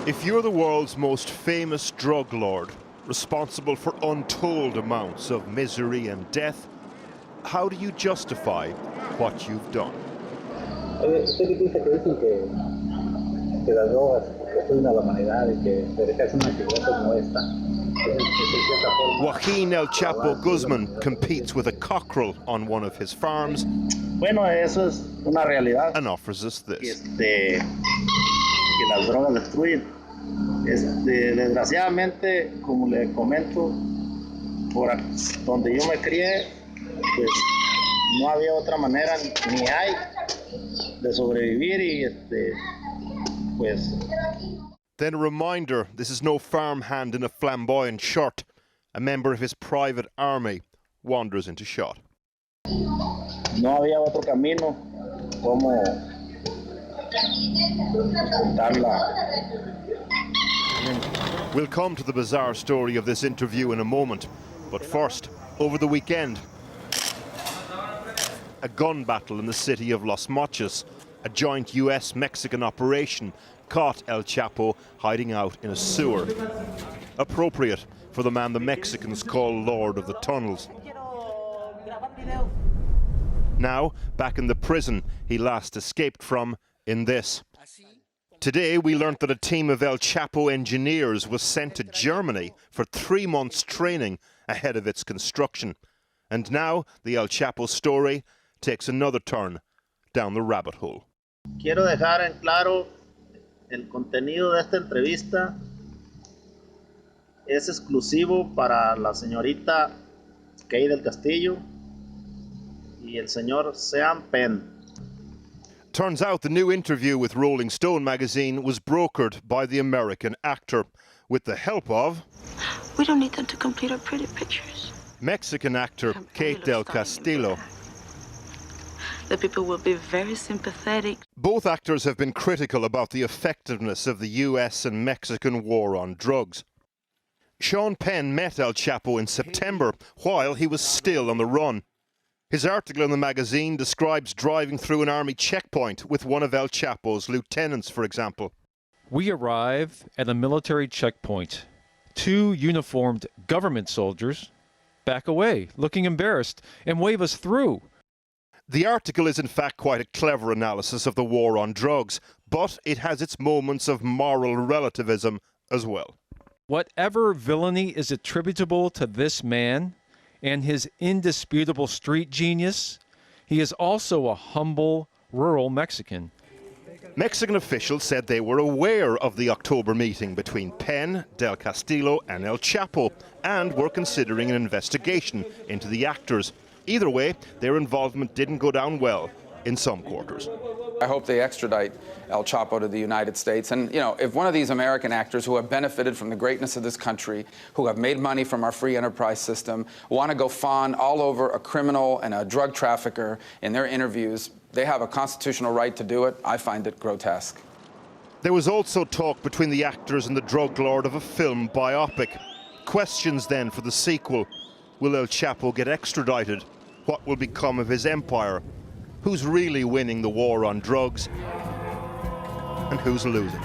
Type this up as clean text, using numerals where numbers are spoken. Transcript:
If you're the world's most famous drug lord, responsible for untold amounts of misery and death, how do you justify what you've done? ¿Usted qué piensa que dicen que las drogas destruyen a la humanidad y que se hace una actividad como esta? Joaquin El Chapo Guzman competes with a cockerel on one of his farms. Bueno, eso es una realidad. And offers us this. Que las drogas destruyen. Desgraciadamente, como le comento, por donde yo me crié, pues no había otra manera ni hay de sobrevivir y pues. Then a reminder, this is no farmhand in a flamboyant shirt. A member of his private army wanders into shot. No había otro camino como contarla. We'll come to the bizarre story of this interview in a moment, but first, over the weekend, a gun battle in the city of Los Mochis, a joint US-Mexican operation caught El Chapo hiding out in a sewer. Appropriate for the man the Mexicans call Lord of the Tunnels. Now, back in the prison he last escaped from in this. Today we learnt that a team of El Chapo engineers was sent to Germany for 3 months training ahead of its construction. And now the El Chapo story takes another turn down the rabbit hole. Quiero dejar en claro el contenido de esta entrevista es exclusivo para la señorita Kay del Castillo y el señor Penn. Turns out the new interview with Rolling Stone magazine was brokered by the American actor with the help of... We don't need them to complete our pretty pictures. Mexican actor Kate del Castillo. The people will be very sympathetic. Both actors have been critical about the effectiveness of the US and Mexican war on drugs. Penn met El Chapo in September while he was still on the run. His article in the magazine describes driving through an army checkpoint with one of El Chapo's lieutenants, for example. We arrive at a military checkpoint. 2 uniformed government soldiers back away, looking embarrassed, and wave us through. The article is in fact quite a clever analysis of the war on drugs, but it has its moments of moral relativism as well. Whatever villainy is attributable to this man and his indisputable street genius, he is also a humble, rural Mexican. Mexican officials said they were aware of the October meeting between Penn, Del Castillo and El Chapo and were considering an investigation into the actors. Either way, their involvement didn't go down well in some quarters. I hope they extradite El Chapo to the United States. And, you know, if one of these American actors who have benefited from the greatness of this country, who have made money from our free enterprise system, want to go fawn all over a criminal and a drug trafficker in their interviews, they have a constitutional right to do it. I find it grotesque. There was also talk between the actors and the drug lord of a film biopic. Questions then for the sequel. Will El Chapo get extradited? What will become of his empire? Who's really winning the war on drugs? And who's losing?